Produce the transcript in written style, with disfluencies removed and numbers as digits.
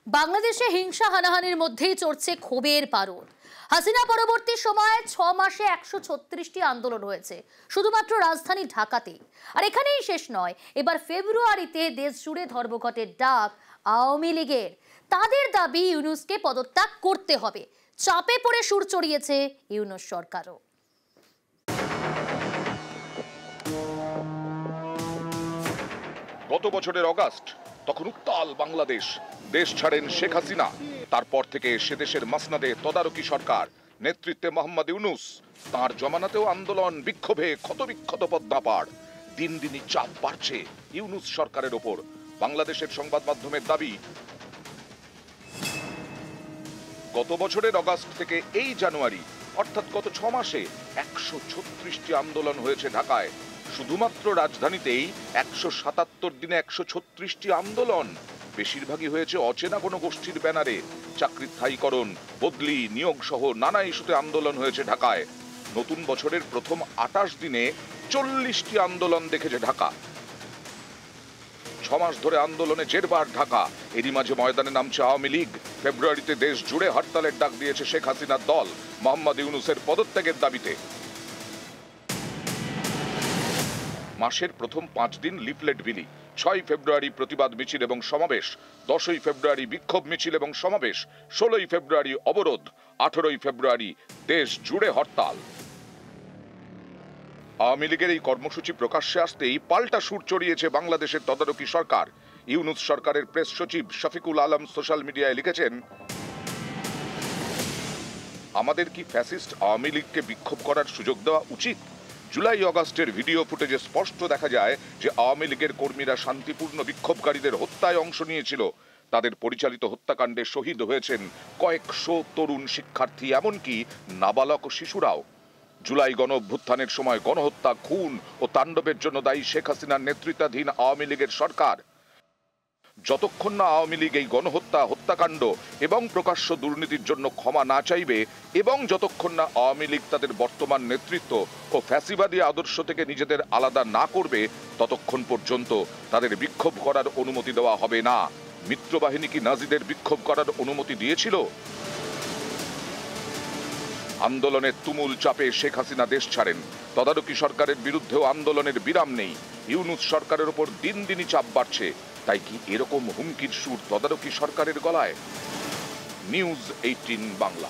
বাংলাদেশে হিংসা হানাহানির মধ্যেই চড়ছে ক্ষোভের পারদ। হাসিনা পরবর্তী সময়ে 6 মাসে 136টি আন্দোলন হয়েছে শুধুমাত্র রাজধানী ঢাকাতে। আর এখানেই শেষ নয়, এবার ফেব্রুয়ারিতে দেশ জুড়ে ধর্মঘটের ডাক আওয়ামী লীগের। তাদের দাবি ইউনূসকে পদত্যাগ করতে হবে। চাপে পড়ে সুর চড়িয়েছে ইউনূস সরকারও। গত বছরের অগাস্ট, তখন উত্তাল বাংলাদেশ। দেশ ছাড়েন শেখ হাসিনা। তারপর থেকে সে দেশের মাসনাদে তদারকি সরকার, নেতৃত্বে মোহাম্মদ ইউনূস। তার জমানাতেও আন্দোলন, বিক্ষোভে ক্ষতবিক্ষত পদ্মাপাড়। দিন দিনই চাপ বাড়ছে ইউনূস সরকারের ওপর। বাংলাদেশের সংবাদ মাধ্যমের দাবি, গত বছরের অগাস্ট থেকে এই জানুয়ারি, অর্থাৎ গত 6 মাসে 136টি আন্দোলন হয়েছে ঢাকায়। শুধুমাত্র রাজধানীতেই 177 দিনে 136টি আন্দোলন। বেশিরভাগই হয়েছে অচেনা কোনো গোষ্ঠীর ব্যানারে। চাকরির স্থায়ীকরণ, বদলি, নিয়োগ সহ নানা ইস্যুতে আন্দোলন হয়েছে ঢাকায়। নতুন বছরের প্রথম 28 দিনে 40টি আন্দোলন দেখেছে ঢাকা। 6 মাস ধরে আন্দোলনে জেরবার ঢাকা। এরই মাঝে ময়দানে নামছে আওয়ামী লীগ। ফেব্রুয়ারিতে দেশ জুড়ে হরতালের ডাক দিয়েছে শেখ হাসিনার দল মোহাম্মদ ইউনূসের পদত্যাগের দাবিতে। মাসের প্রথম 5 দিন লিফলেট বিলি, 6 ফেব্রুয়ারি প্রতিবাদ মিছিল এবং সমাবেশ, 10 ফেব্রুয়ারি বিক্ষোভ মিছিল এবং সমাবেশ, 16 ফেব্রুয়ারি অবরোধ, 18 ফেব্রুয়ারি দেশ জুড়ে হরতাল। আওয়ামী লীগের এই কর্মসূচি প্রকাশ্যে আসতেই পাল্টা সুর চড়িয়েছে বাংলাদেশের তদারকি সরকার। ইউনূস সরকারের প্রেস সচিব শফিকুল আলম সোশ্যাল মিডিয়ায় লিখেছেন, আমাদের কি ফ্যাসিস্ট আওয়ামী লীগকে বিক্ষোভ করার সুযোগ দেওয়া উচিত? জুলাই অগাস্টের ভিডিও ফুটেজে স্পষ্ট দেখা যায় যে আওয়ামী লীগের কর্মীরা শান্তিপূর্ণ বিক্ষোভকারীদের হত্যায় অংশ নিয়েছিল। তাদের পরিচালিত হত্যাকাণ্ডে শহীদ হয়েছেন কয়েকশো তরুণ শিক্ষার্থী, এমনকি নাবালক শিশুরাও। জুলাই গণ অভ্যুত্থানের সময় গণহত্যা, খুন ও তাণ্ডবের জন্য দায়ী শেখ হাসিনার নেতৃত্বাধীন আওয়ামী লীগের সরকার। যতক্ষণ না আওয়ামী লীগ এই গণহত্যা, হত্যাকাণ্ড এবং প্রকাশ্য দুর্নীতির জন্য ক্ষমা না চাইবে এবং যতক্ষণ না আওয়ামী লীগ তাদের বর্তমান নেতৃত্ব ও ফ্যাসিবাদী আদর্শ থেকে নিজেদের আলাদা না করবে, ততক্ষণ পর্যন্ত তাদের বিক্ষোভ করার অনুমতি দেওয়া হবে না। মিত্রবাহিনী কি নাজিদের বিক্ষোভ করার অনুমতি দিয়েছিল? আন্দোলনের তুমুল চাপে শেখ হাসিনা দেশ ছাড়েন। তদারকি সরকারের বিরুদ্ধেও আন্দোলনের বিরাম নেই। ইউনূস সরকারের ওপর দিন দিনই চাপ বাড়ছে। তাই কি এরকম হুমকির সুর তদারকি সরকারের গলায়? নিউজ 18 বাংলা।